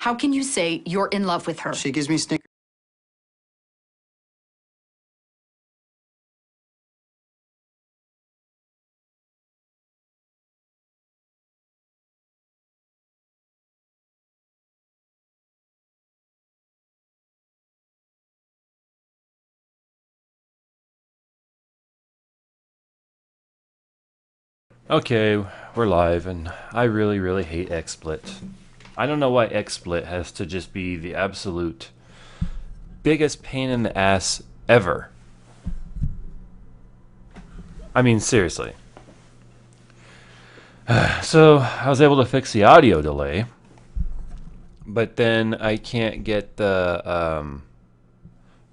How can you say you're in love with her? She gives me Snickers. Okay, we're live, and I really, really hate XSplit. I don't know why XSplit has to just be the absolute biggest pain in the ass ever. I mean, seriously. So, I was able to fix the audio delay, but then I can't get the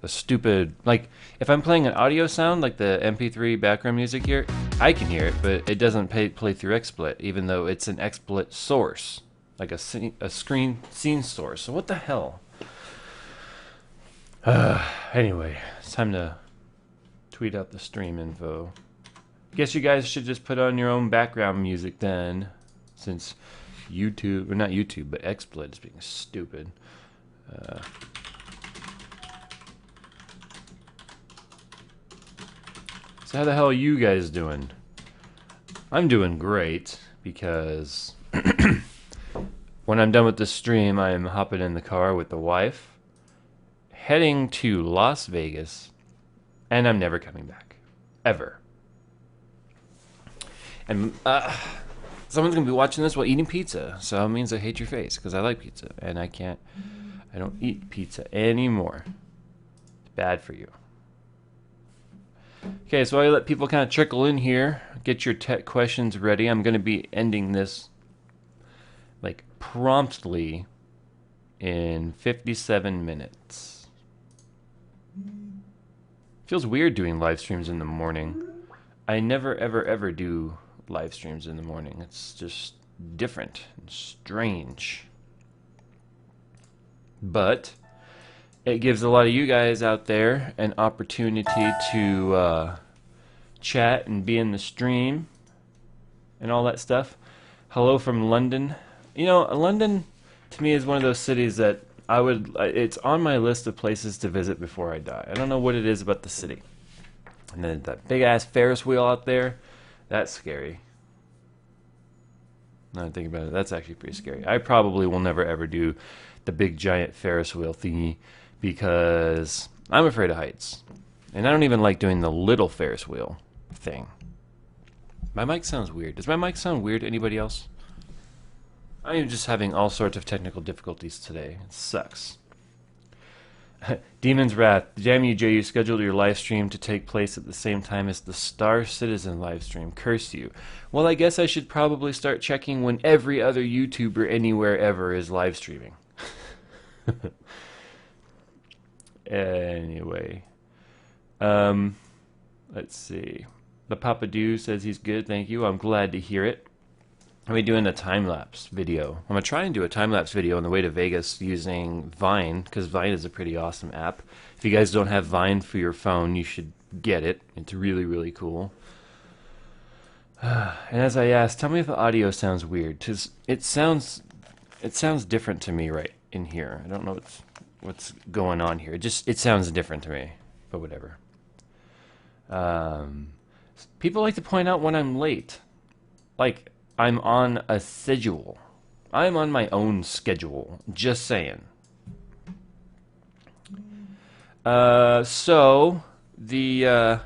stupid, like, if I'm playing an audio sound, like the MP3 background music here, I can hear it, but it doesn't play through XSplit, even though it's an XSplit source, like a scene source. So what the hell? Anyway, it's time to tweet out the stream info. Guess you guys should just put on your own background music then, since YouTube, or not YouTube, but XSplit is being stupid. So how the hell are you guys doing? I'm doing great, because when I'm done with the stream, I am hopping in the car with the wife, heading to Las Vegas, and I'm never coming back. Ever. And someone's going to be watching this while eating pizza, so it means I hate your face, because I like pizza, and I don't eat pizza anymore. It's bad for you. Okay, so I let people kind of trickle in here. Get your tech questions ready. I'm going to be ending this like promptly in 57 minutes. Feels weird doing live streams in the morning. I never ever do live streams in the morning. It's just different and strange. But it gives a lot of you guys out there an opportunity to chat and be in the stream and all that stuff. Hello from London. You know, London to me is one of those cities that it's on my list of places to visit before I die. I don't know what it is about the city. And then that big ass Ferris wheel out there, that's scary. Now I think about it, that's actually pretty scary. I probably will never ever do the big giant Ferris wheel thingy, because I'm afraid of heights. And I don't even like doing the little Ferris wheel thing. My mic sounds weird. Does my mic sound weird to anybody else? I am just having all sorts of technical difficulties today. It sucks. Demon's Wrath. Damn you, Jay. You scheduled your live stream to take place at the same time as the Star Citizen live stream. Curse you. Well, I guess I should probably start checking when every other YouTuber anywhere ever is live streaming. Anyway, let's see. The Papadoo says he's good. Thank you. I'm glad to hear it. I'm going to be doing a time-lapse video. I'm going to try and do a time-lapse video on the way to Vegas using Vine, because Vine is a pretty awesome app. If you guys don't have Vine for your phone, you should get it. It's really, really cool. And as I asked, tell me if the audio sounds weird, because it sounds different to me right in here. I don't know what's going on here. It sounds different to me, but whatever. People like to point out when I'm late. Like, I'm on a schedule. I'm on my own schedule. Just saying. So, what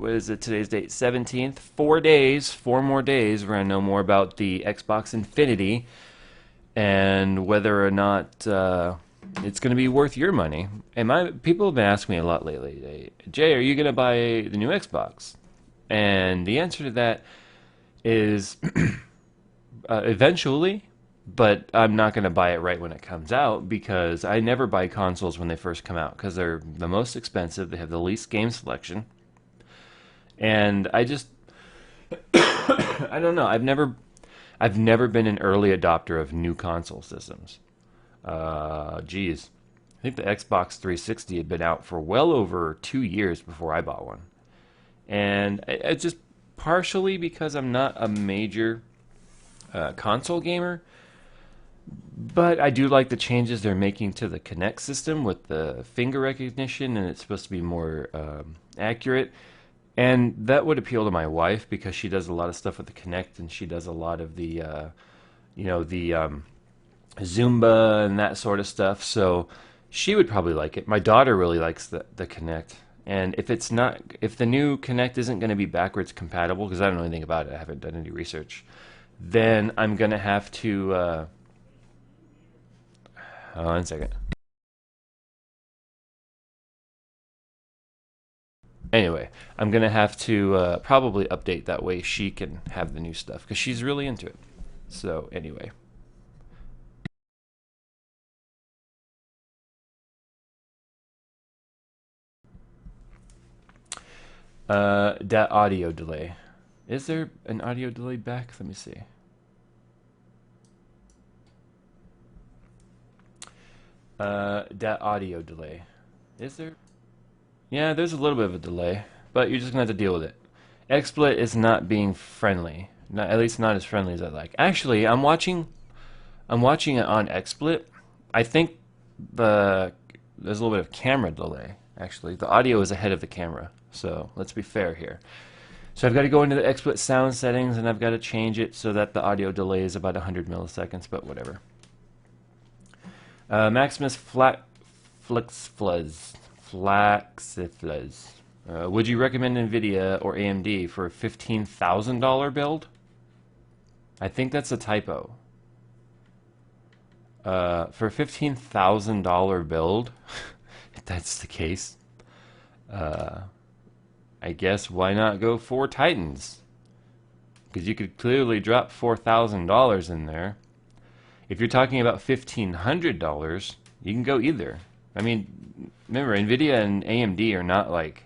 is it, today's date? 17th. 4 more days, we're going to know more about the Xbox Infinity, and whether or not it's going to be worth your money. And people have been asking me a lot lately, Jay, are you going to buy the new Xbox? And the answer to that is eventually, but I'm not going to buy it right when it comes out, because I never buy consoles when they first come out, because they're the most expensive, they have the least game selection, and I just I don't know, I've never been an early adopter of new console systems. Geez, I think the Xbox 360 had been out for well over 2 years before I bought one, and it's just partially because I'm not a major console gamer, But I do like the changes they're making to the Kinect system with the finger recognition, and it's supposed to be more accurate. And that would appeal to my wife because she does a lot of stuff with the Kinect, and she does a lot of the, the Zumba and that sort of stuff. So she would probably like it. My daughter really likes the Kinect. And if it's not, if the new Kinect isn't going to be backwards compatible, because I don't know anything about it, I haven't done any research, then I'm going to have to, hold on a second. Anyway, I'm going to have to probably update that way she can have the new stuff, because she's really into it. So anyway. That audio delay. Is there an audio delay back? Let me see. That audio delay. Is there? Yeah, there's a little bit of a delay, but you're just gonna have to deal with it. XSplit is not being friendly. Not, at least not as friendly as I like. Actually, I'm watching it on XSplit. I think there's a little bit of camera delay. Actually, the audio is ahead of the camera. So let's be fair here. So I've got to go into the XSplit sound settings, and I've got to change it so that the audio delay is about 100 milliseconds, but whatever. Maximus Flaxiflaz. Would you recommend NVIDIA or AMD for a $15,000 build? I think that's a typo. For a $15,000 build, if that's the case, I guess why not go 4 Titans? Because you could clearly drop $4,000 in there. If you're talking about $1,500, you can go either. I mean, remember, NVIDIA and AMD are not like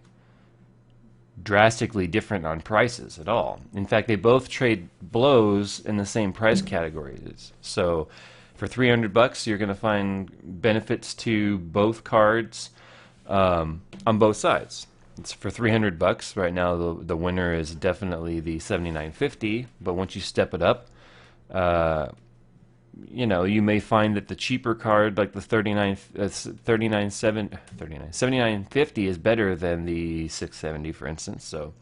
drastically different on prices at all. In fact, they both trade blows in the same price categories. So for $300, you're going to find benefits to both cards on both sides. It's for $300 right now. The winner is definitely the 7950, but once you step it up, you may find that the cheaper card, like the 7950, is better than the 670, for instance. So,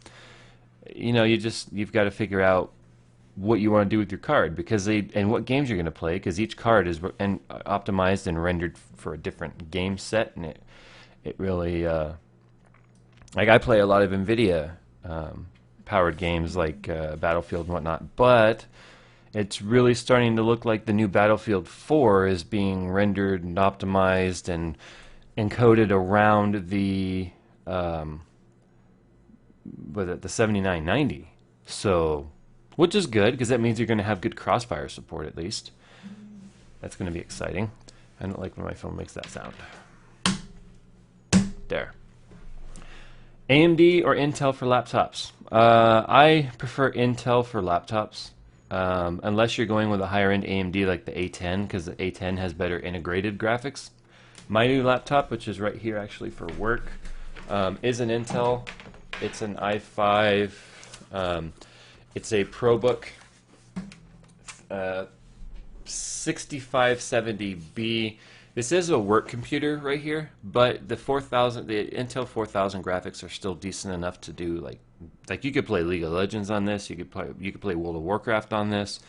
you've got to figure out what you want to do with your card and what games you're going to play, because each card is optimized and rendered for a different game set, and it really like I play a lot of NVIDIA powered games like Battlefield and whatnot, but it's really starting to look like the new Battlefield 4 is being rendered and optimized and encoded around the the 7990. So, which is good because that means you're going to have good crossfire support at least. That's going to be exciting. I don't like when my phone makes that sound. There. AMD or Intel for laptops? I prefer Intel for laptops. Unless you're going with a higher end AMD like the A10, because the A10 has better integrated graphics. My new laptop, which is right here actually for work, is an Intel. It's an i5. It's a ProBook 6570B. This is a work computer right here, but the Intel 4000 graphics are still decent enough to do like you could play League of Legends on this. You could play World of Warcraft on this.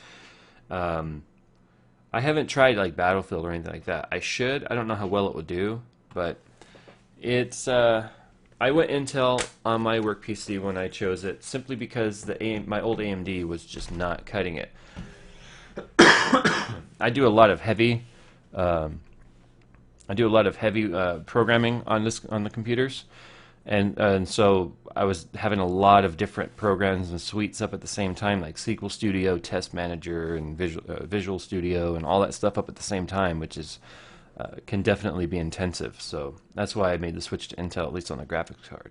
I haven't tried like Battlefield or anything like that. I should. I don't know how well it would do, but it's. I went Intel on my work PC when I chose it simply because my old AMD was just not cutting it. I do a lot of heavy. Programming on the computers, and so I was having a lot of different programs and suites up at the same time, like SQL Studio, Test Manager, and Visual Studio, and all that stuff up at the same time, which is can definitely be intensive. So that's why I made the switch to Intel, at least on the graphics card.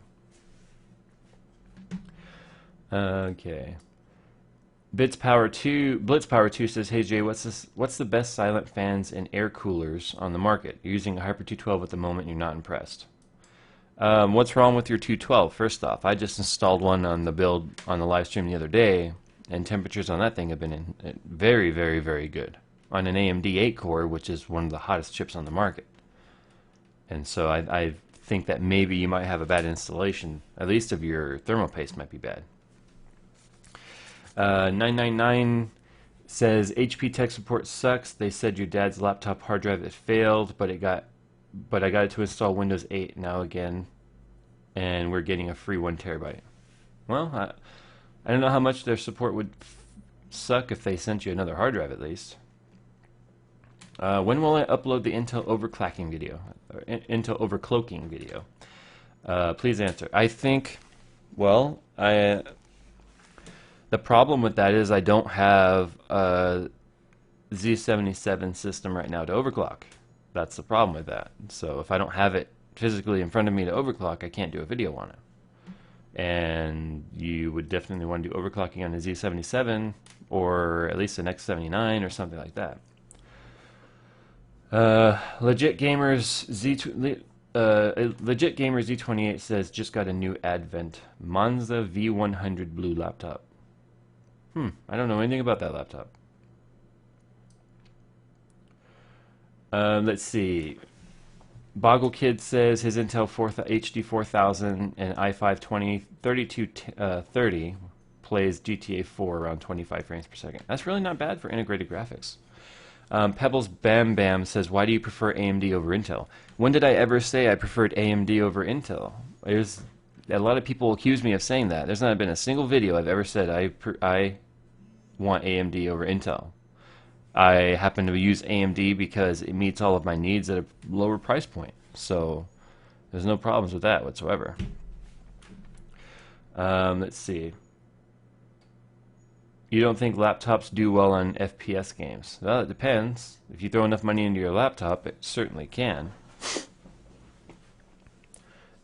Okay. Blitzpower2 says, "Hey Jay, what's the best silent fans and air coolers on the market? You're using a Hyper 212 at the moment, and you're not impressed. What's wrong with your 212? First off, I just installed one on the build on the live stream the other day, and temperatures on that thing have been very, very, very good. on an AMD 8 core, which is one of the hottest chips on the market. And so I think that maybe you might have a bad installation, at least of your thermal paste might be bad. 999 says HP tech support sucks. They said your dad's laptop hard drive it failed, but I got it to install Windows 8 now again, and we're getting a free 1 terabyte. Well, I don't know how much their support would suck if they sent you another hard drive at least. When will I upload the Intel overclocking video? Or Intel overcloaking video? Please answer. I think, well, the problem with that is I don't have a Z77 system right now to overclock. That's the problem with that. So if I don't have it physically in front of me to overclock, I can't do a video on it. And you would definitely want to do overclocking on a Z77 or at least an X79 or something like that. Legit Gamers Z28 says just got a new Advent Monza V100 blue laptop. I don't know anything about that laptop. Let's see. Boggle Kid says his Intel HD 4000 and i5 3230 plays GTA 4 around 25 frames per second. That's really not bad for integrated graphics. Pebbles Bam Bam says, why do you prefer AMD over Intel? When did I ever say I preferred AMD over Intel? There's a lot of people accuse me of saying that. There's not been a single video I've ever said I want AMD over Intel. I happen to use AMD because it meets all of my needs at a lower price point. So there's no problems with that whatsoever. Let's see. You don't think laptops do well on FPS games? Well, it depends. If you throw enough money into your laptop, it certainly can.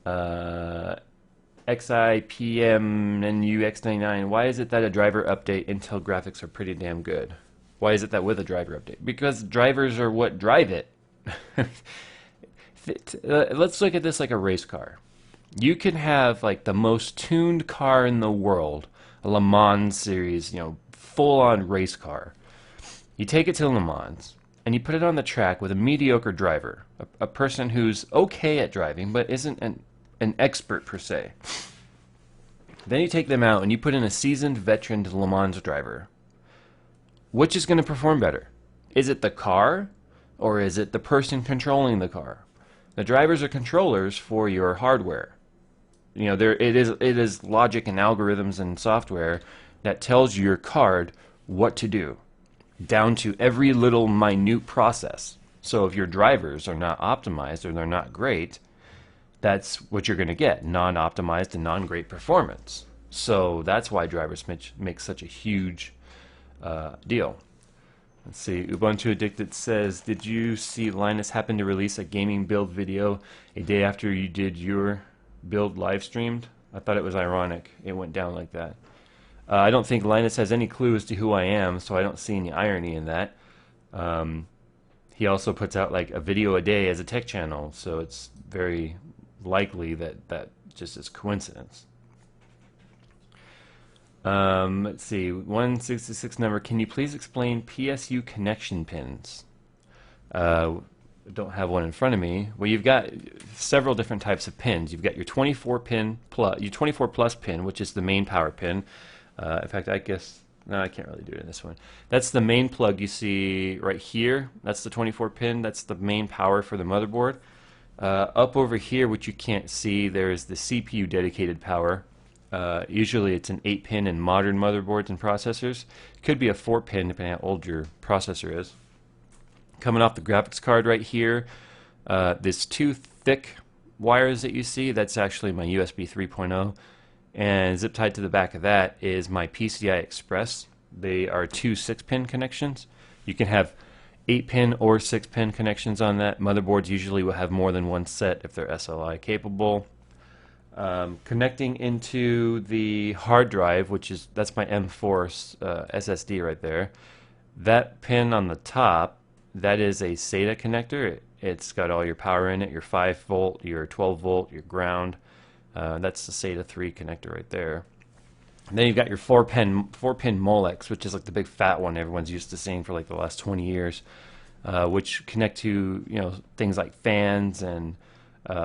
XIPMNUX99. Why is it that a driver update Intel graphics are pretty damn good? Why is it that with a driver update? Because drivers are what drive it. Let's look at this like a race car. You can have like the most tuned car in the world, a Le Mans series, you know, full-on race car. You take it to Le Mans and you put it on the track with a mediocre driver, a person who's okay at driving but isn't an expert per se. Then you take them out and you put in a seasoned veteran Le Mans driver. Which is going to perform better? Is it the car or is it the person controlling the car? The drivers are controllers for your hardware. You know, it is logic and algorithms and software that tells your card what to do, down to every little minute process. So if your drivers are not optimized or they're not great, that's what you're going to get, non-optimized and non-great performance. So that's why drivers make such a huge deal. Let's see. Ubuntu Addicted says, did you see Linus happen to release a gaming build video a day after you did your build live streamed? I thought it was ironic it went down like that. I don't think Linus has any clue as to who I am, so I don't see any irony in that. He also puts out like a video a day as a tech channel, so it's very likely that just is coincidence. Let's see, 166 number. Can you please explain PSU connection pins? Don't have one in front of me. Well, you've got several different types of pins. You've got your 24 plus pin, which is the main power pin. In fact, I guess no, I can't really do it in this one. That's the main plug you see right here. That's the 24 pin. That's the main power for the motherboard. Up over here, which you can't see, there's the CPU dedicated power. Usually it's an 8-pin in modern motherboards and processors. It could be a 4-pin depending on how old your processor is. Coming off the graphics card right here, this 2 thick wires that you see, that's actually my USB 3.0. And zip tied to the back of that is my PCI Express. They are 2 6-pin connections. You can have 8-pin or 6-pin connections on that. Motherboards usually will have more than one set if they're SLI capable. Connecting into the hard drive, that's my M4 SSD right there. That pin on the top, that is a SATA connector. It's got all your power in it, your 5 volt, your 12 volt, your ground. That's the SATA 3 connector right there. Then you've got your four pin Molex, which is like the big fat one everyone's used to seeing for like the last 20 years, which connect to things like fans and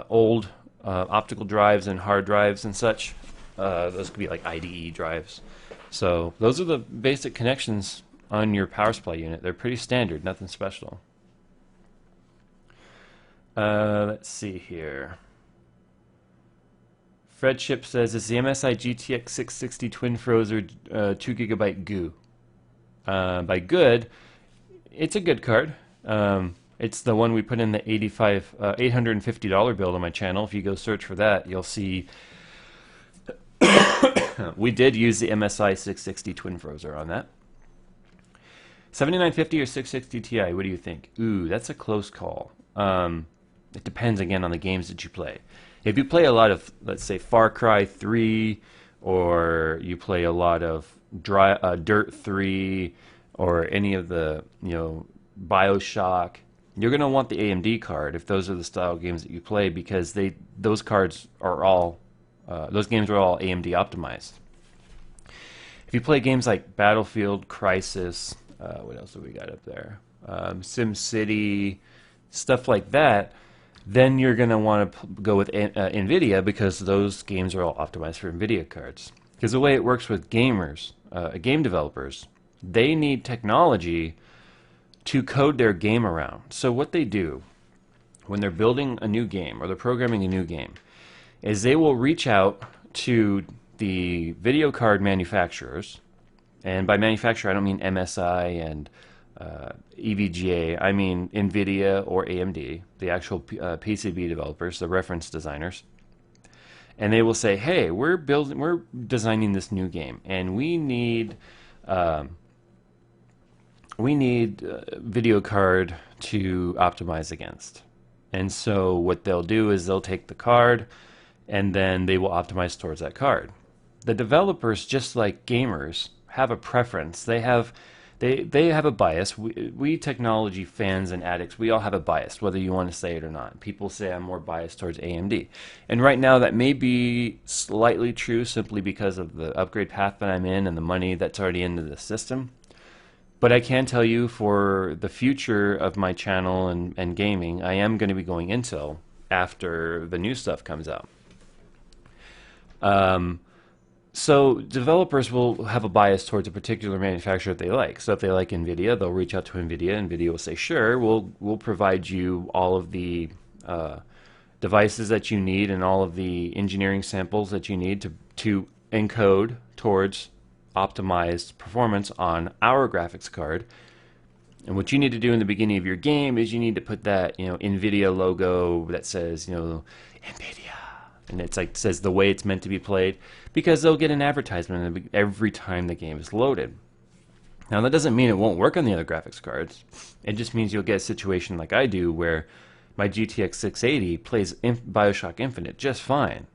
old optical drives and hard drives and such. Those could be like IDE drives. So those are the basic connections on your power supply unit. They're pretty standard, nothing special. Let's see here. Fredship says, is the MSI GTX 660 Twin Frozer 2 GB goo? By good, it's a good card. It's the one we put in the $850 build on my channel. If you go search for that, you'll see we did use the MSI 660 Twin Frozer on that. 7950 or 660 Ti, what do you think? Ooh, that's a close call. It depends again on the games that you play. If you play a lot of, let's say, Far Cry 3, or you play a lot of Dirt 3, or any of the, BioShock, you're going to want the AMD card if those are the style games that you play, because those games are all AMD optimized. If you play games like Battlefield, Crysis, what else have we got up there? SimCity, stuff like that, then you're going to want to go with NVIDIA, because those games are all optimized for NVIDIA cards. Because the way it works with gamers, game developers, they need technology to code their game around. So what they do when they're building a new game or they're programming a new game is they will reach out to the video card manufacturers, and by manufacturer I don't mean MSI and EVGA, I mean NVIDIA or AMD, the actual PCB developers, the reference designers. And they will say, hey, we're designing this new game, and we need video card to optimize against. And so what they'll do is they'll take the card, and then they will optimize towards that card. The developers, just like gamers, have a preference. They have a bias. We technology fans and addicts, we all have a bias, whether you want to say it or not. People say I'm more biased towards AMD. And right now that may be slightly true simply because of the upgrade path that I'm in and the money that's already into the system. But I can tell you, for the future of my channel and gaming, I am going to be going Intel after the new stuff comes out. So developers will have a bias towards a particular manufacturer that they like. So if they like NVIDIA, they'll reach out to NVIDIA. NVIDIA will say, sure, we'll provide you all of the devices that you need and all of the engineering samples that you need to encode towards optimized performance on our graphics card. And what you need to do in the beginning of your game is you need to put that NVIDIA logo that says NVIDIA, and it's like says the way it's meant to be played, because they'll get an advertisement every time the game is loaded. Now that doesn't mean it won't work on the other graphics cards. It just means you'll get a situation like I do, where my GTX 680 plays BioShock Infinite just fine.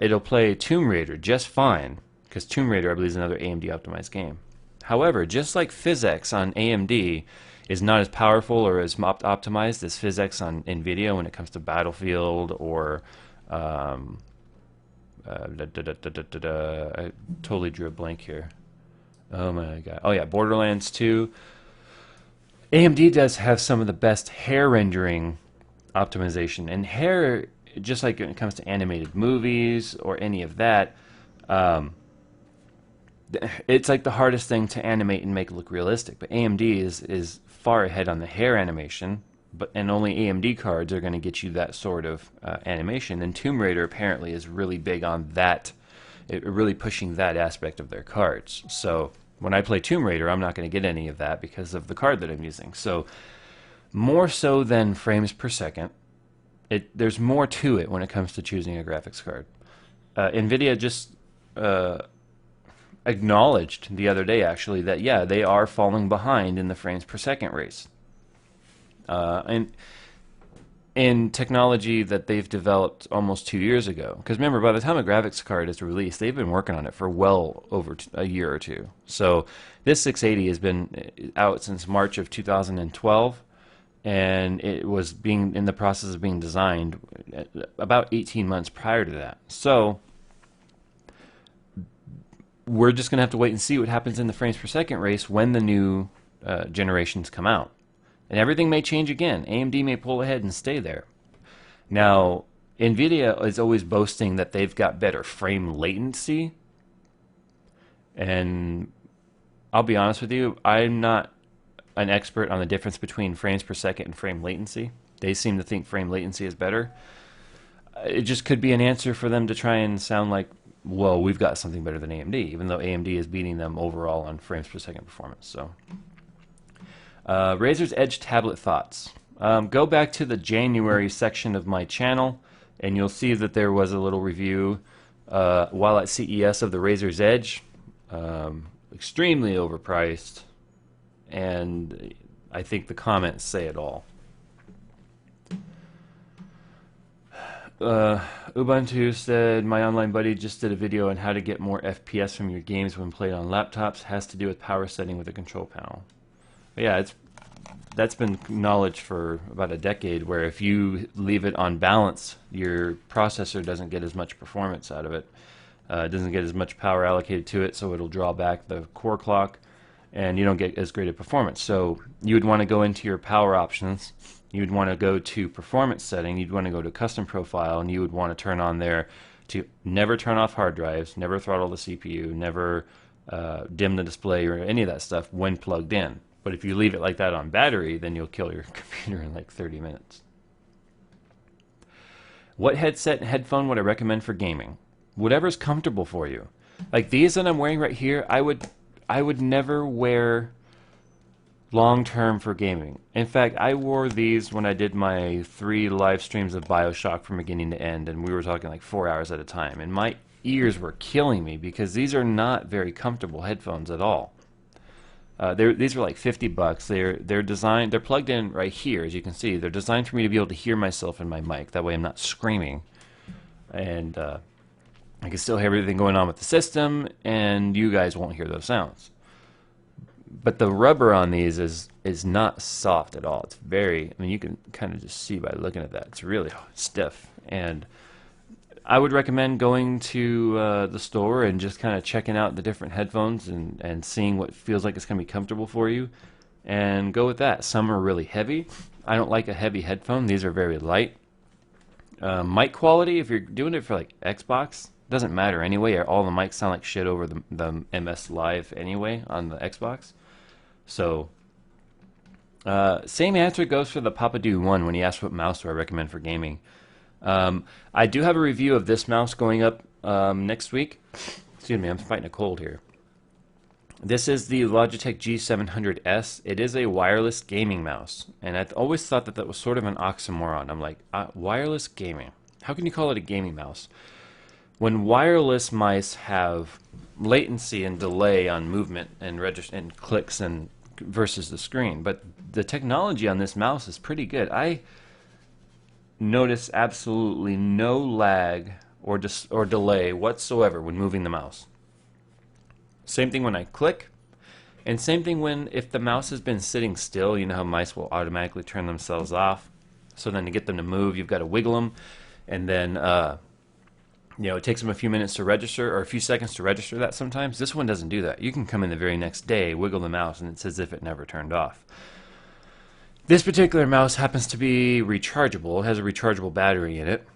It'll play Tomb Raider just fine, because Tomb Raider, I believe, is another AMD optimized game. However, just like PhysX on AMD is not as powerful or as optimized as PhysX on NVIDIA when it comes to Battlefield or I totally drew a blank here. Oh my god. Oh yeah, Borderlands 2. AMD does have some of the best hair rendering optimization. And hair, just like when it comes to animated movies or any of that, it's like the hardest thing to animate and make look realistic. But AMD is far ahead on the hair animation. And only AMD cards are going to get you that sort of animation. And Tomb Raider apparently is really big on that, really pushing that aspect of their cards. So when I play Tomb Raider, I'm not going to get any of that because of the card that I'm using. So more so than frames per second, there's more to it when it comes to choosing a graphics card. NVIDIA just acknowledged the other day, actually, that yeah, they are falling behind in the frames per second race. And in technology that they've developed almost 2 years ago. Because remember, by the time a graphics card is released, they've been working on it for well over a year or two. So this 680 has been out since March of 2012, and it was in the process of being designed about 18 months prior to that. So we're just going to have to wait and see what happens in the frames per second race when the new generations come out. And everything may change again. AMD may pull ahead and stay there. Now, NVIDIA is always boasting that they've got better frame latency. And I'll be honest with you, I'm not an expert on the difference between frames per second and frame latency. They seem to think frame latency is better. It just could be an answer for them to try and sound like, well, we've got something better than AMD, even though AMD is beating them overall on frames per second performance. So, Razer's Edge tablet thoughts. Go back to the January section of my channel, and you'll see that there was a little review while at CES of the Razer's Edge. Extremely overpriced, and I think the comments say it all. Ubuntu said, my online buddy just did a video on how to get more FPS from your games when played on laptops. Has to do with power setting with a control panel. But yeah, that's been knowledge for about a decade, where if you leave it on balance, your processor doesn't get as much performance out of it. It doesn't get as much power allocated to it, so it'll draw back the core clock, and you don't get as great a performance. So you would want to go into your power options. You would want to go to performance setting. You'd want to go to custom profile, and you would want to turn on there to never turn off hard drives, never throttle the CPU, never dim the display or any of that stuff when plugged in. But if you leave it like that on battery, then you'll kill your computer in like 30 minutes. What headset and headphone would I recommend for gaming? Whatever's comfortable for you. Like these that I'm wearing right here, I would never wear long term for gaming. In fact, I wore these when I did my 3 live streams of BioShock from beginning to end, and we were talking like 4 hours at a time, and my ears were killing me because these are not very comfortable headphones at all. These are like $50. They're designed. They're plugged in right here, as you can see. They're designed for me to be able to hear myself in my mic. That way, I'm not screaming, and I can still hear everything going on with the system, and you guys won't hear those sounds. But the rubber on these is not soft at all. It's very, I mean, you can kind of just see by looking at that. It's really stiff. And I would recommend going to the store and just kind of checking out the different headphones and seeing what feels like it's going to be comfortable for you, and go with that. Some are really heavy. I don't like a heavy headphone. These are very light. Mic quality, if you're doing it for like Xbox, doesn't matter anyway. All the mics sound like shit over the MS Live anyway on the Xbox. So, same answer goes for the Papadoo 1 when he asked what mouse do I recommend for gaming. I do have a review of this mouse going up next week. Excuse me, I'm fighting a cold here. This is the Logitech G700S. It is a wireless gaming mouse, and I've always thought that that was sort of an oxymoron. I'm like, wireless gaming? How can you call it a gaming mouse? When wireless mice have latency and delay on movement and and clicks and versus the screen, but the technology on this mouse is pretty good. I notice absolutely no lag or delay whatsoever when moving the mouse. Same thing when I click, and same thing if the mouse has been sitting still. You know how mice will automatically turn themselves off. So then to get them to move, you've got to wiggle them, and then it takes them a few minutes to register, or a few seconds to register that sometimes. This one doesn't do that. You can come in the very next day, wiggle the mouse, and it's as if it never turned off. This particular mouse happens to be rechargeable. It has a rechargeable battery in it.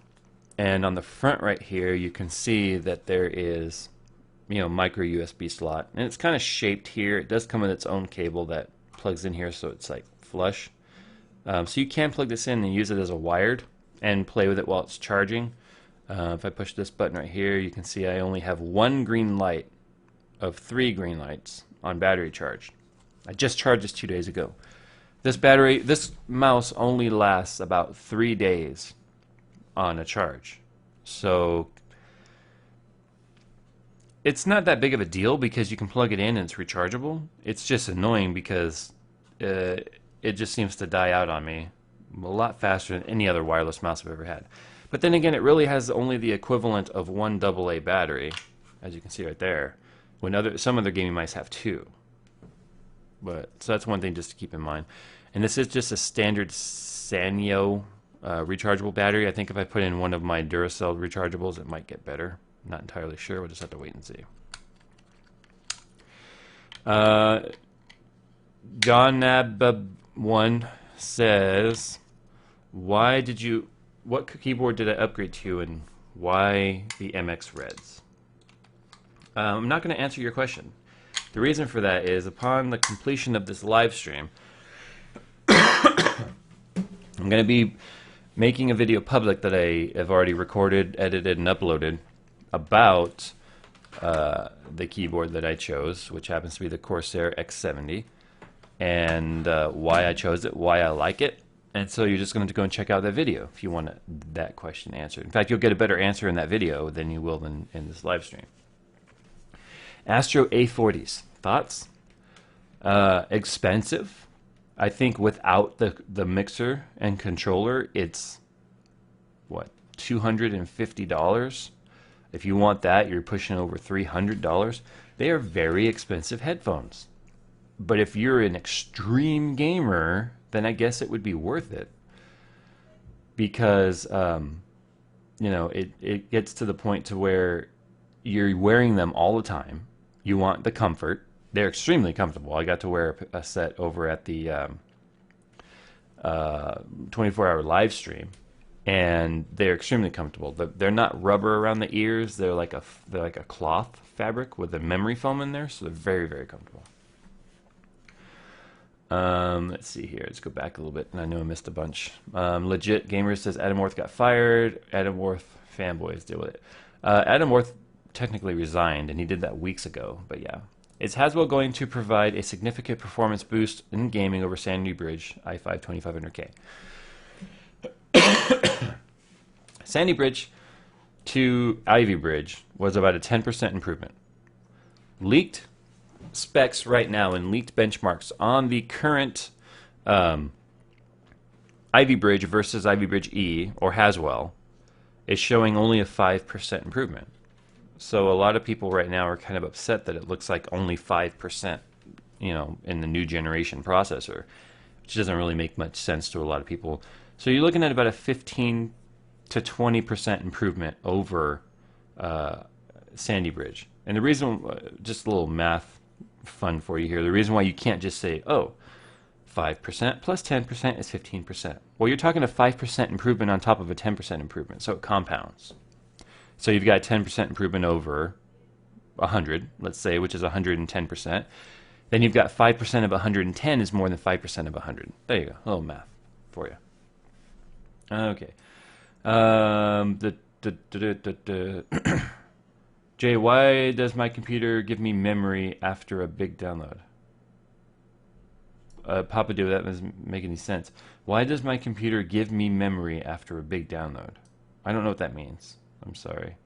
And on the front right here, you can see that there is, micro USB slot. And it's kind of shaped here. It does come with its own cable that plugs in here, so it's like flush. So you can plug this in and use it as a wired and play with it while it's charging. If I push this button right here, you can see I only have 1 green light of 3 green lights on battery charge. I just charged this 2 days ago. This mouse only lasts about 3 days on a charge. So it's not that big of a deal because you can plug it in and it's rechargeable. It's just annoying because it just seems to die out on me a lot faster than any other wireless mouse I've ever had. But then again, it really has only the equivalent of 1 AA battery, as you can see right there, when some other gaming mice have 2. So that's one thing just to keep in mind. And this is just a standard Sanyo rechargeable battery. I think if I put in one of my Duracell rechargeables, it might get better. I'm not entirely sure. We'll just have to wait and see. John Nab1 says, what keyboard did I upgrade to, and why the MX Reds? I'm not going to answer your question. The reason for that is, upon the completion of this live stream, I'm going to be making a video public that I have already recorded, edited, and uploaded about the keyboard that I chose, which happens to be the Corsair X70, and why I chose it, why I like it. And so you're just going to go and check out that video if you want that question answered. In fact, you'll get a better answer in that video than you will in this live stream. Astro A40s. Thoughts? Expensive. I think without the mixer and controller, it's, what, $250? If you want that, you're pushing over $300. They are very expensive headphones. But if you're an extreme gamer, then I guess it would be worth it. Because, you know, it gets to the point to where you're wearing them all the time. You want the comfort. They're extremely comfortable. I got to wear a set over at the 24-hour live stream, and they're extremely comfortable. They're not rubber around the ears. They're like a cloth fabric with a memory foam in there, so they're very, very comfortable. Let's see here. Let's go back a little bit, and I know I missed a bunch. Legit Gamer says Adam Worth got fired. Adam Worth fanboys deal with it. Adam Worth technically resigned, and he did that weeks ago, but yeah. Is Haswell going to provide a significant performance boost in gaming over Sandy Bridge i5 2500K? Sandy Bridge to Ivy Bridge was about a 10% improvement. Leaked specs right now and leaked benchmarks on the current Ivy Bridge versus Ivy Bridge E, or Haswell, is showing only a 5% improvement. So a lot of people right now are kind of upset that it looks like only 5%, you know, in the new generation processor, which doesn't really make much sense to a lot of people. So you're looking at about a 15 to 20% improvement over Sandy Bridge. And the reason, just a little math fun for you here, the reason why you can't just say, oh, 5% plus 10% is 15%. Well, you're talking a 5% improvement on top of a 10% improvement, so it compounds. So you've got 10% improvement over 100, let's say, which is 110%. Then you've got 5% of 110 is more than 5% of 100. There you go, a little math for you. Okay. Jay, why does my computer give me memory after a big download? Papa Do, that doesn't make any sense. Why does my computer give me memory after a big download? I don't know what that means. I'm sorry.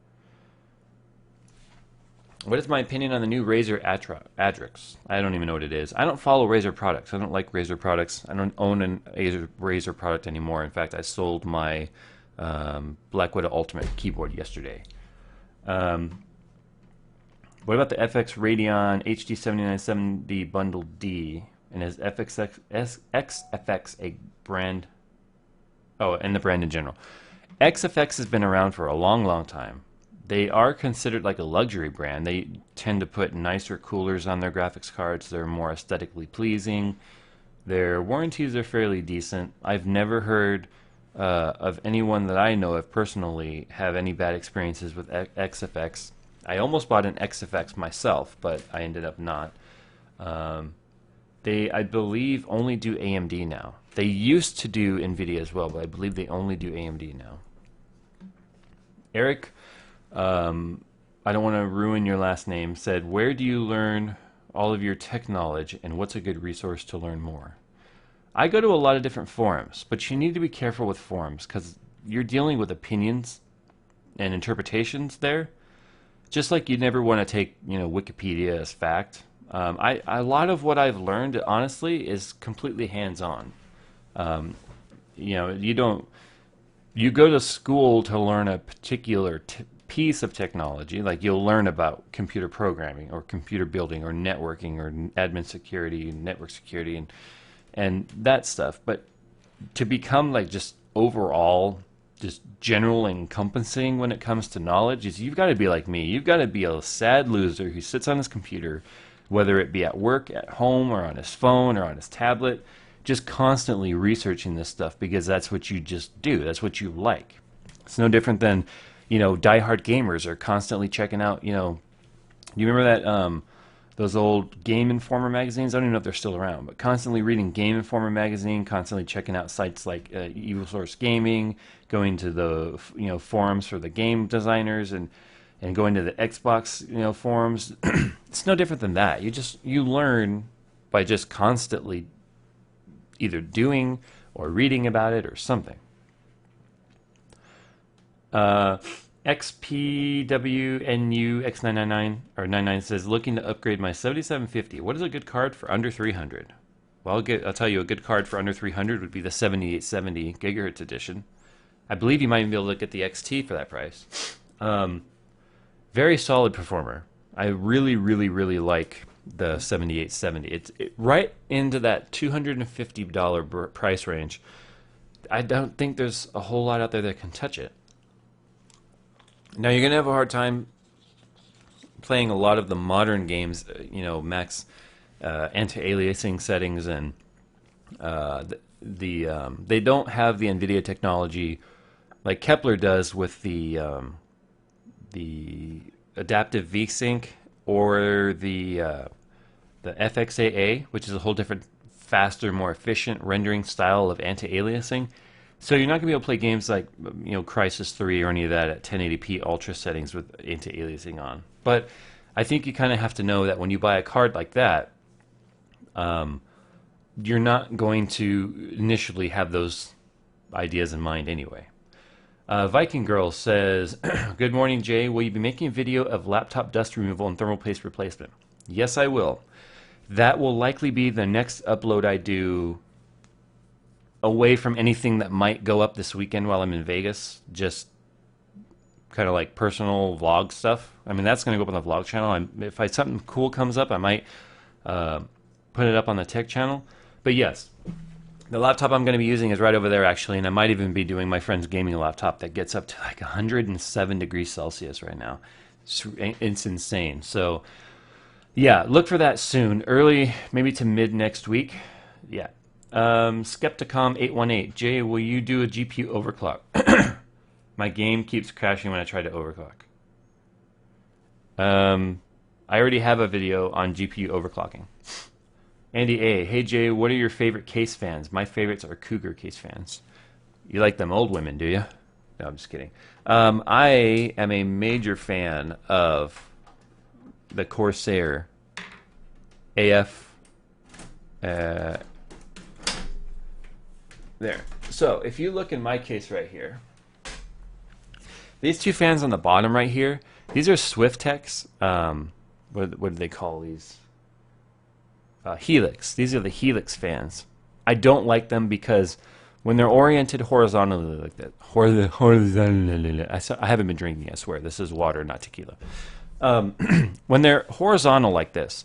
What is my opinion on the new Razer Adrix? I don't even know what it is. I don't follow Razer products. I don't like Razer products. I don't own a Razer product anymore. In fact, I sold my Black Widow Ultimate keyboard yesterday. What about the FX Radeon HD 7970 Bundle D? And is XFX a brand? Oh, and the brand in general. XFX has been around for a long, long time. They are considered like a luxury brand. They tend to put nicer coolers on their graphics cards. They're more aesthetically pleasing. Their warranties are fairly decent. I've never heard of anyone that I know of personally have any bad experiences with XFX. I almost bought an XFX myself, but I ended up not. They, I believe, only do AMD now. They used to do NVIDIA as well, but I believe they only do AMD now. Eric, I don't want to ruin your last name, said, where do you learn all of your tech knowledge, and what's a good resource to learn more? I go to a lot of different forums, but you need to be careful with forums because you're dealing with opinions and interpretations there. Just like you never want to take, you know, Wikipedia as fact. A lot of what I've learned, honestly, is completely hands-on. You know, you go to school to learn a particular piece of technology, like you'll learn about computer programming or computer building or networking or admin security, network security, and that stuff. But to become like just overall, just general encompassing when it comes to knowledge, is you've got to be like me. You've got to be a sad loser who sits on his computer, whether it be at work, at home, or on his phone, or on his tablet, just constantly researching this stuff because that's what you just do. That's what you like. It's no different than, diehard gamers are constantly checking out, you remember that those old Game Informer magazines? I don't even know if they're still around, but constantly reading Game Informer magazine, constantly checking out sites like Evil Source Gaming, going to the forums for the game designers, and going to the Xbox forums. It's no different than that. You learn by just constantly either doing or reading about it or something. XPWNUX999 or 99 says, looking to upgrade my 7750. What is a good card for under 300? Well, I'll tell you, a good card for under 300 would be the 7870 gigahertz edition. I believe you might even be able to get the XT for that price. Very solid performer. I really, really, really like the 7870. It's right into that $250 price range. I don't think there's a whole lot out there that can touch it. Now, you're going to have a hard time playing a lot of the modern games, max anti-aliasing settings, and they don't have the NVIDIA technology like Kepler does with the adaptive VSync or the FXAA, which is a whole different, faster, more efficient rendering style of anti-aliasing. So you're not going to be able to play games like Crysis 3 or any of that at 1080p ultra settings with anti-aliasing on. But I think you kind of have to know that when you buy a card like that, you're not going to initially have those ideas in mind anyway. Viking Girl says, good morning, Jay. Will you be making a video of laptop dust removal and thermal paste replacement? Yes, I will. That will likely be the next upload I do away from anything that might go up this weekend while I'm in Vegas. Just kind of like personal vlog stuff. I mean, that's going to go up on the vlog channel. If something cool comes up, I might put it up on the tech channel. But yes, the laptop I'm going to be using is right over there, actually, and I might even be doing my friend's gaming laptop that gets up to like 107 degrees Celsius right now. It's insane. So, yeah, look for that soon. Early, maybe to mid next week. Yeah. Skepticom818. Jay, will you do a GPU overclock? My game keeps crashing when I try to overclock. I already have a video on GPU overclocking. Andy A. Hey Jay, what are your favorite case fans? My favorites are Cougar case fans. You like them old women, do you? No, I'm just kidding. I am a major fan of the Corsair AF. There. So if you look in my case right here, these two fans on the bottom right here, these are Swiftex. What do they call these? Helix. These are the Helix fans. I don't like them because when they're oriented horizontally like that, I haven't been drinking, I swear. This is water, not tequila. When they're horizontal like this,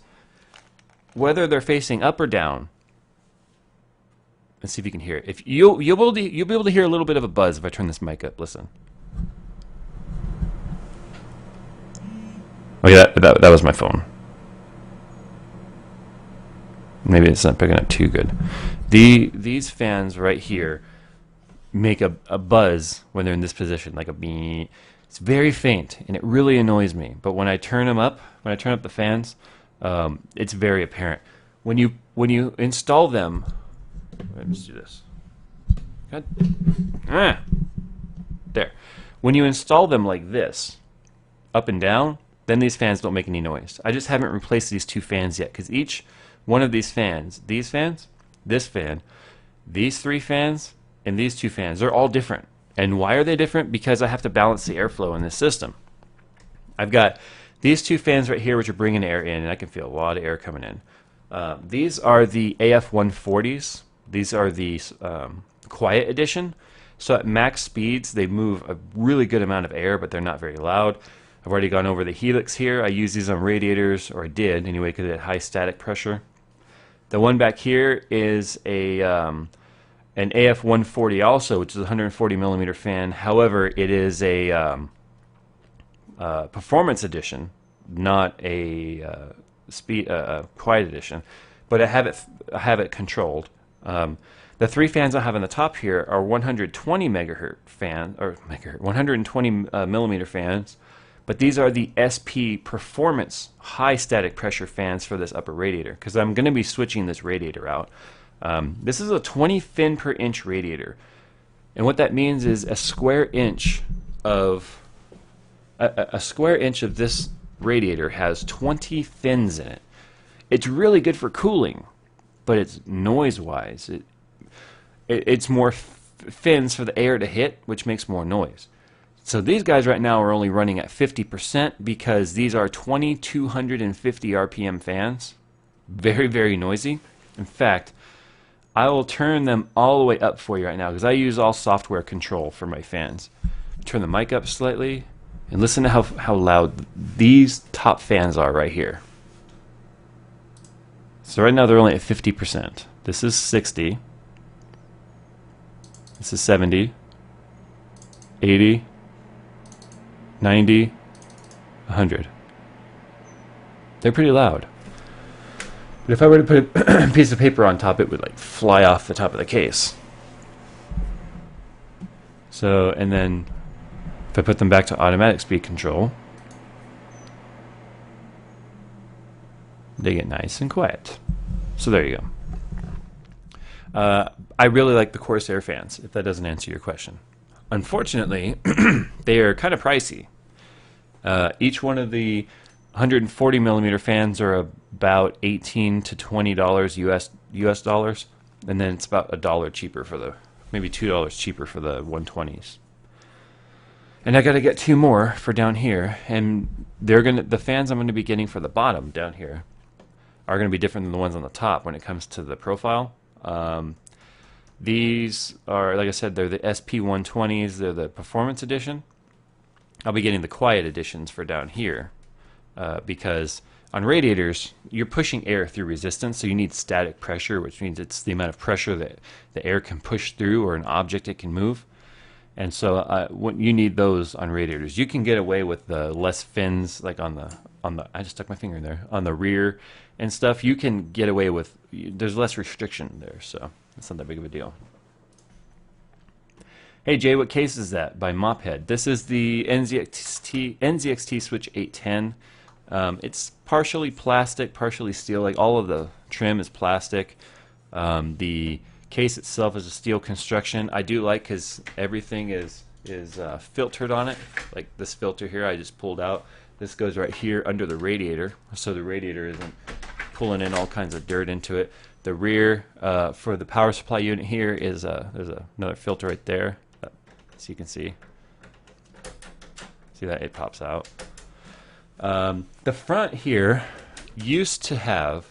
whether they're facing up or down, let's see if you can hear it. If you'll be able to hear a little bit of a buzz if I turn this mic up. Listen. Oh yeah, that was my phone. Maybe it's not picking up too good. These fans right here make a buzz when they're in this position, like a beep. It's very faint, and it really annoys me. But when I turn them up, the fans, it's very apparent. When you install them, let's do this. Good. There. When you install them like this, up and down, then these fans don't make any noise. I just haven't replaced these two fans yet because each one of these fans, this fan, these three fans, and these two fans, they're all different. And why are they different? Because I have to balance the airflow in this system. I've got these two fans right here which are bringing air in, and I can feel a lot of air coming in. These are the AF140s. These are the quiet edition. So at max speeds, they move a really good amount of air, but they're not very loud. I've already gone over the Helix here. I use these on radiators, or I did anyway, because it had high static pressure. The one back here is an AF140 also, which is a 140 millimeter fan. However, it is a performance edition, not a quiet edition, but I have it controlled. The three fans I have on the top here are 120 120 millimeter fans, but these are the SP Performance high static pressure fans for this upper radiator, because I'm going to be switching this radiator out. This is a 20 fin per inch radiator, and what that means is a square inch of this radiator has 20 fins in it. It's really good for cooling, but it's noise-wise. It's more fins for the air to hit, which makes more noise. So these guys right now are only running at 50% because these are 2250 RPM fans. Very, very noisy. In fact, I will turn them all the way up for you right now because I use all software control for my fans. Turn the mic up slightly and listen to how loud these top fans are right here. So right now they're only at 50%. This is 60. This is 70, 80, 90, 100. They're pretty loud. But if I were to put a piece of paper on top, it would like fly off the top of the case. So, and then if I put them back to automatic speed control, they get nice and quiet. So there you go. I really like the Corsair fans, if that doesn't answer your question. Unfortunately, they are kind of pricey. Each one of the 140 millimeter fans are about $18 to $20 US dollars, and then it's about $1 cheaper for maybe $2 cheaper for the 120s. And I got to get two more for down here, and the fans I'm going to be getting for the bottom down here are going to be different than the ones on the top when it comes to the profile. These are, like I said, they're the SP120s. They're the Performance Edition. I'll be getting the Quiet Editions for down here because on radiators, you're pushing air through resistance, so you need static pressure, which means it's the amount of pressure that the air can push through or an object it can move. And so you need those on radiators. You can get away with the less fins, like on the I just stuck my finger in there, on the rear and stuff. You can get away with, there's less restriction there, so it's not that big of a deal. Hey Jay, what case is that? By Mophead. This is the NZXT Switch 810. It's partially plastic, partially steel. Like all of the trim is plastic. The case itself is a steel construction. I do like because everything is filtered on it. Like this filter here I just pulled out. This goes right here under the radiator, so the radiator isn't pulling in all kinds of dirt into it. The rear for the power supply unit here is there's another filter right there, so you can see that it pops out. The front here used to have,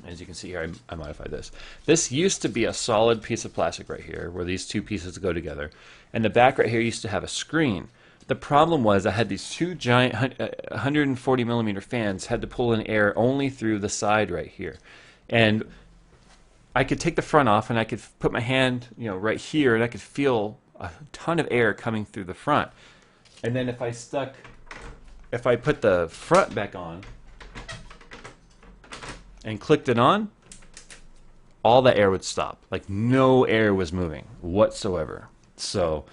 as you can see here, I modified this. This used to be a solid piece of plastic right here, where these two pieces go together, and the back right here used to have a screen. The problem was I had these two giant 140 millimeter fans, had to pull in air only through the side right here. And I could take the front off and I could put my hand, right here, and I could feel a ton of air coming through the front. And then if I put the front back on and clicked it on, all the air would stop. Like no air was moving whatsoever. So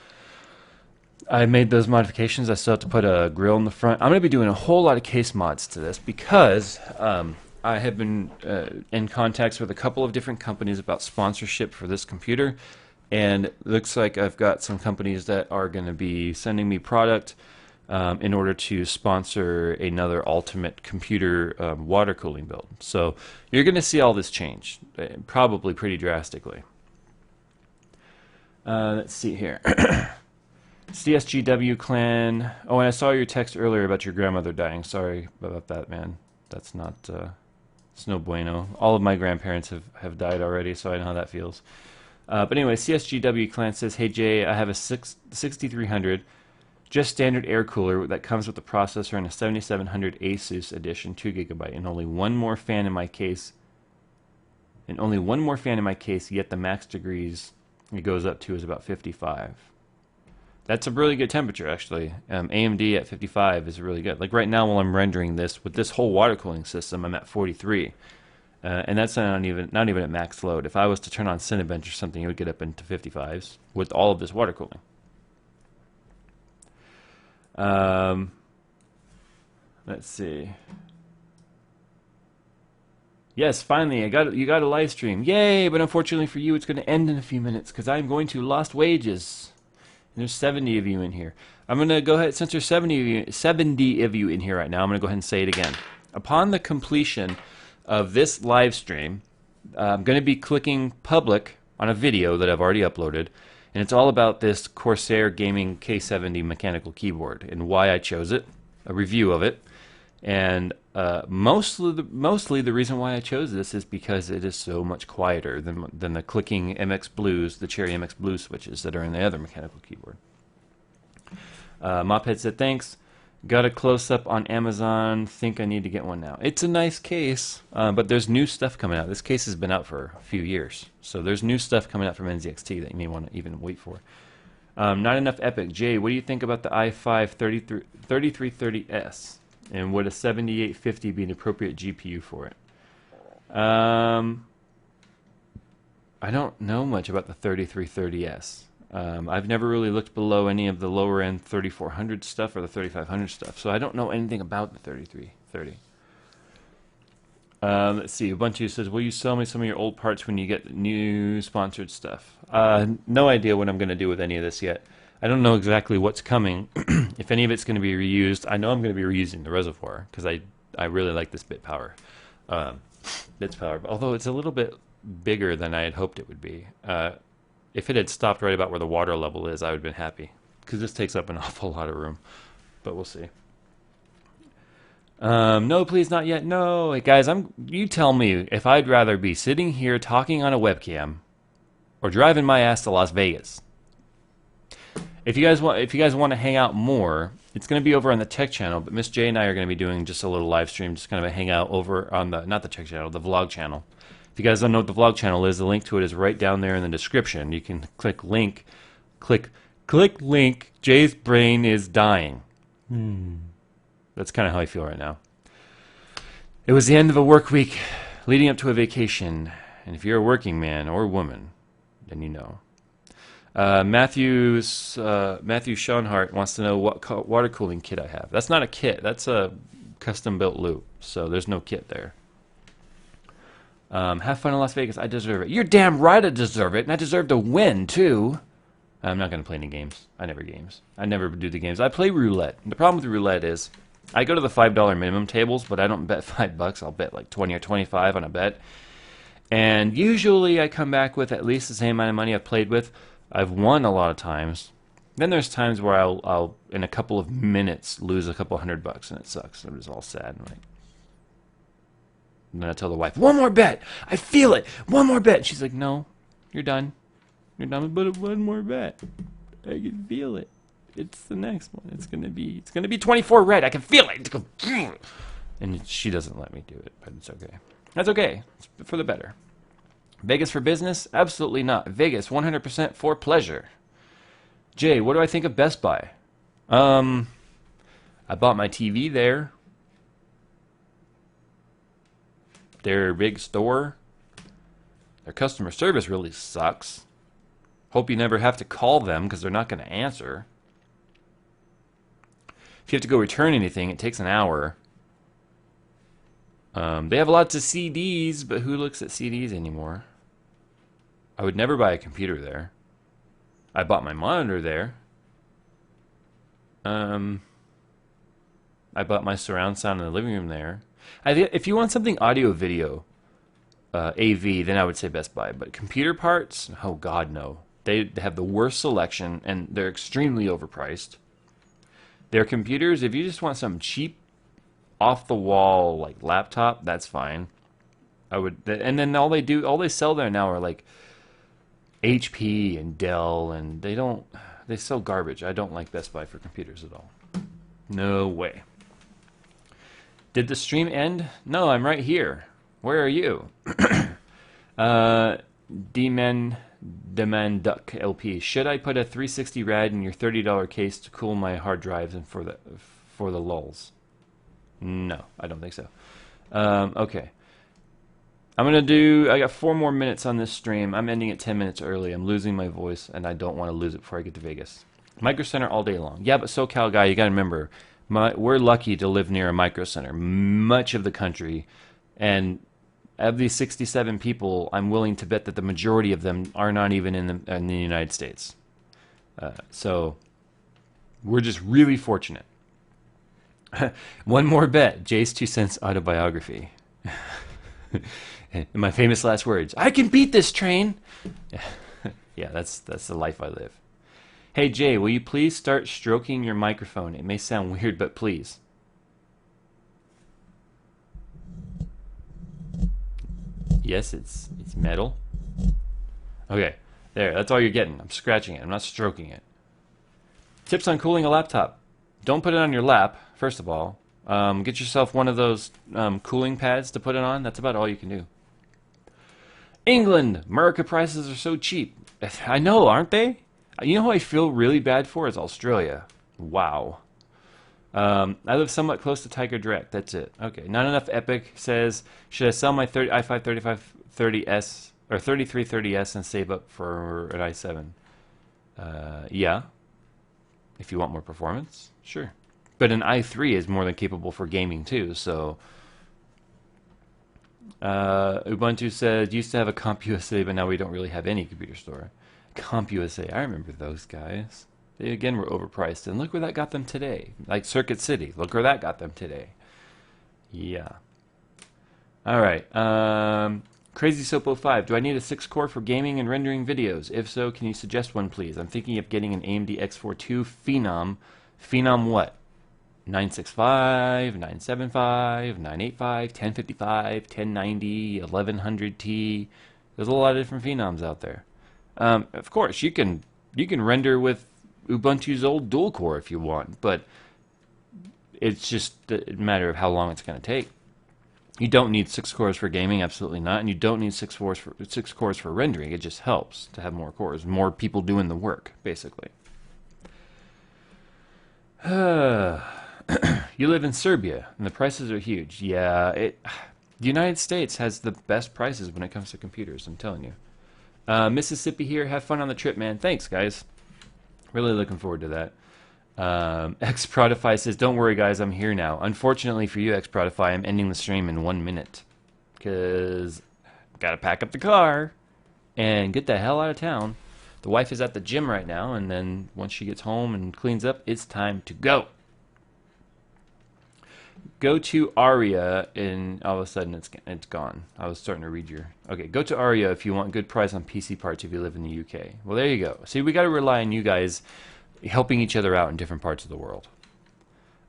I made those modifications. I still have to put a grill in the front. I'm going to be doing a whole lot of case mods to this because I have been in contacts with a couple of different companies about sponsorship for this computer, and it looks like I've got some companies that are going to be sending me product in order to sponsor another ultimate computer water cooling build. So you're going to see all this change, probably pretty drastically. Let's see here. CSGW clan. Oh, and I saw your text earlier about your grandmother dying. Sorry about that, man. That's not, it's no bueno. All of my grandparents have died already, so I know how that feels. But anyway, CSGW clan says, hey Jay, I have a 6300, just standard air cooler that comes with a processor and a 7700 Asus edition, 2GB, and only one more fan in my case. Yet the max degrees it goes up to is about 55. That's a really good temperature, actually. AMD at 55 is really good. Like right now, while I'm rendering this with this whole water cooling system, I'm at 43, and that's not even at max load. If I was to turn on Cinebench or something, it would get up into 55s with all of this water cooling. Let's see. Yes, finally, you got a live stream. Yay! But unfortunately for you, it's going to end in a few minutes because I'm going to Lost Wages. And there's 70 of you in here. I'm going to go ahead, since there's 70 of you in here right now, I'm going to go ahead and say it again. Upon the completion of this live stream, I'm going to be clicking public on a video that I've already uploaded, and it's all about this Corsair Gaming K70 mechanical keyboard and why I chose it, a review of it, and mostly the reason why I chose this is because it is so much quieter than the clicking MX Blues, the Cherry MX Blues switches that are in the other mechanical keyboard. Mophead said, thanks. Got a close-up on Amazon. Think I need to get one now. It's a nice case, but there's new stuff coming out. This case has been out for a few years. So there's new stuff coming out from NZXT that you may want to even wait for. Not enough Epic. Jay, what do you think about the i5 3330S? And would a 7850 be an appropriate GPU for it? I don't know much about the 3330S. I've never really looked below any of the lower end 3400 stuff or the 3500 stuff, so I don't know anything about the 3330. Let's see. Ubuntu says, will you sell me some of your old parts when you get new sponsored stuff? No idea what I'm going to do with any of this yet. I don't know exactly what's coming. If any of it's going to be reused, I know I'm going to be reusing the reservoir because I really like this bit power. Bits power, although it's a little bit bigger than I had hoped it would be. If it had stopped right about where the water level is, I would have been happy because this takes up an awful lot of room. But we'll see. No, please, not yet. No, hey, guys, you tell me if I'd rather be sitting here talking on a webcam or driving my ass to Las Vegas. If you guys want to hang out more, it's going to be over on the Tech channel. But Miss J and I are going to be doing just a little live stream, just kind of a hangout over on the not the Tech channel, the Vlog channel. If you guys don't know what the Vlog channel is, the link to it is right down there in the description. You can click link. Jay's brain is dying. That's kind of how I feel right now. It was the end of a work week, leading up to a vacation, and if you're a working man or woman, then you know. Matthew Schoenhart wants to know what water cooling kit I have. That's not a kit. That's a custom-built loop, so there's no kit there. Have fun in Las Vegas. I deserve it. You're damn right I deserve it, and I deserve to win, too. I'm not going to play any games. I never do the games. I play roulette. The problem with roulette is I go to the $5 minimum tables, but I don't bet $5. I'll bet like 20 or 25 on a bet. And usually I come back with at least the same amount of money I've played with. I've won a lot of times. Then there's times where I'll in a couple of minutes lose a couple $100 and it sucks. I'm just all sad and then I tell the wife, one more bet. I feel it. One more bet. She's like, no, you're done. You're done with one more bet. I can feel it. It's the next one. It's gonna be 24 red. I can feel it. And she doesn't let me do it, but it's okay. That's okay. It's for the better. Vegas for business? Absolutely not. Vegas 100% for pleasure. Jay, what do I think of Best Buy? I bought my TV there. Their big store. Their customer service really sucks. Hope you never have to call them because they're not going to answer. If you have to go return anything, it takes an hour. They have lots of CDs, but who looks at CDs anymore? I would never buy a computer there. I bought my monitor there. I bought my surround sound in the living room there. If you want something audio-video AV, then I would say Best Buy. But computer parts? Oh, God, no. They have the worst selection, and they're extremely overpriced. Their computers, if you just want some cheap, off-the-wall like laptop, that's fine. And then all they sell there now are like HP and Dell, and they sell garbage. I don't like Best Buy for computers at all. No way. Did the stream end? No, I'm right here. Where are you? Demand Duck LP. Should I put a 360 rad in your $30 case to cool my hard drives and for the lulls? No, I don't think so. Okay. I got 4 more minutes on this stream. I'm ending it 10 minutes early. I'm losing my voice, and I don't want to lose it before I get to Vegas. Micro Center all day long. Yeah, but SoCal guy, you got to remember, we're lucky to live near a Micro Center. Much of the country, and of these 67 people, I'm willing to bet that the majority of them are not even in the United States. So we're just really fortunate. One more bet. JayzTwoCents autobiography. My famous last words. I can beat this train. Yeah, that's the life I live. Hey Jay, will you please start stroking your microphone? It may sound weird, but please. Yes, it's metal. Okay, there. That's all you're getting. I'm scratching it. I'm not stroking it. Tips on cooling a laptop. Don't put it on your lap, first of all. Get yourself one of those cooling pads to put it on. That's about all you can do. England! America prices are so cheap. I know, aren't they? You know who I feel really bad for is Australia. Wow. I live somewhat close to Tiger Direct. That's it. Okay. Not enough Epic says, should I sell my i5 3530S or 3330S and save up for an i7? Yeah. If you want more performance, sure. But an i3 is more than capable for gaming too, so... Ubuntu said, used to have a CompUSA, but now we don't really have any computer store. CompUSA, I remember those guys. They, again, were overpriced, and look where that got them today. Like Circuit City, look where that got them today. Yeah. Alright, Crazy05, do I need a 6-core for gaming and rendering videos? If so, can you suggest one, please? I'm thinking of getting an AMD X42 Phenom. Phenom what? 965, 975, 985, 1055, 1090, 1100T. There's a lot of different phenoms out there. Of course, you can render with Ubuntu's old dual core if you want, but it's just a matter of how long it's going to take. You don't need 6 cores for gaming, absolutely not, and you don't need 6 cores for rendering. It just helps to have more cores, more people doing the work, basically. You live in Serbia, and the prices are huge. Yeah, the United States has the best prices when it comes to computers, I'm telling you. Mississippi here, have fun on the trip, man. Thanks, guys. Really looking forward to that. Xprodify says, don't worry, guys, I'm here now. Unfortunately for you, Xprodify, I'm ending the stream in 1 minute. Because gotta pack up the car and get the hell out of town. The wife is at the gym right now, and then once she gets home and cleans up, it's time to go. Go to Aria, and all of a sudden it's gone. I was starting to read your... Okay, go to Aria if you want good price on PC parts if you live in the UK. Well, there you go. See, we got to rely on you guys helping each other out in different parts of the world.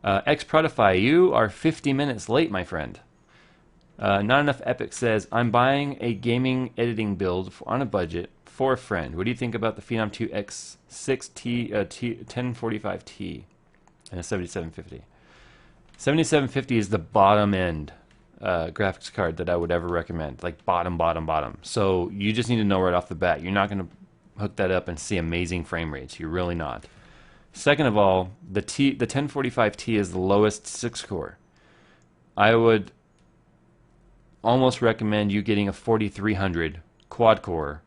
Xprodify, you are 50 minutes late, my friend. Not Enough Epic says, I'm buying a gaming editing build on a budget for a friend. What do you think about the Phenom 2 X6T 1045T and a 7750? 7750 is the bottom end graphics card that I would ever recommend. Like bottom. So you just need to know right off the bat. You're not going to hook that up and see amazing frame rates. You're really not. Second of all, the 1045T is the lowest 6-core. I would almost recommend you getting a 4300 quad-core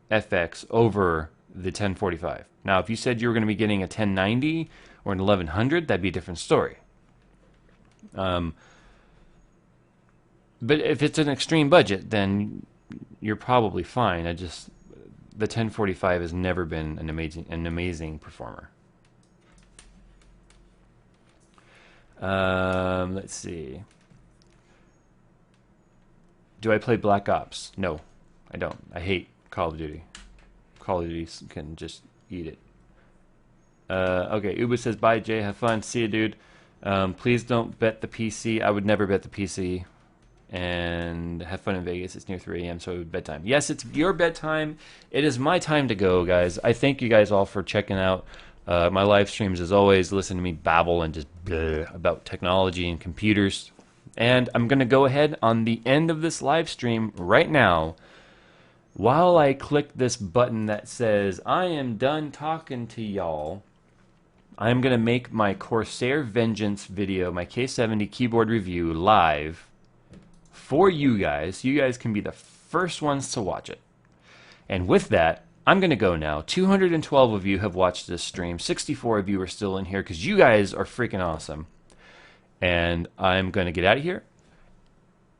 FX over the 1045. Now, if you said you were going to be getting a 1090 or an 1100, that'd be a different story. But if it's an extreme budget, then you're probably fine. The 1045 has never been an amazing performer. Let's see. Do I play Black Ops? No, I don't. I hate Call of Duty. Call of Duty can just eat it. Okay, Uba says, bye, Jay. Have fun. See you, dude. Please don't bet the PC. I would never bet the PC. And have fun in Vegas. It's near 3 a.m., so bedtime. Yes, it's your bedtime. It is my time to go, guys. I thank you guys all for checking out my live streams. As always, listen to me babble and just about technology and computers. And I'm going to go ahead on the end of this live stream right now. while I click this button that says, I am done talking to y'all, I'm going to make my Corsair Vengeance video, my K70 keyboard review, live for you guys. You guys can be the first ones to watch it. And with that, I'm going to go now. 212 of you have watched this stream. 64 of you are still in here because you guys are freaking awesome. And I'm going to get out of here.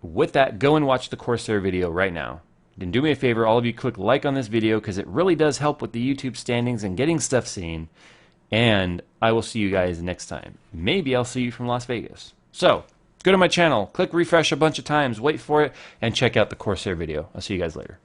With that, go and watch the Corsair video right now. Then do me a favor, all of you click like on this video because it really does help with the YouTube standings and getting stuff seen. And I will see you guys next time. Maybe I'll see you from Las Vegas. So, go to my channel, click refresh a bunch of times, wait for it, and check out the Corsair video. I'll see you guys later.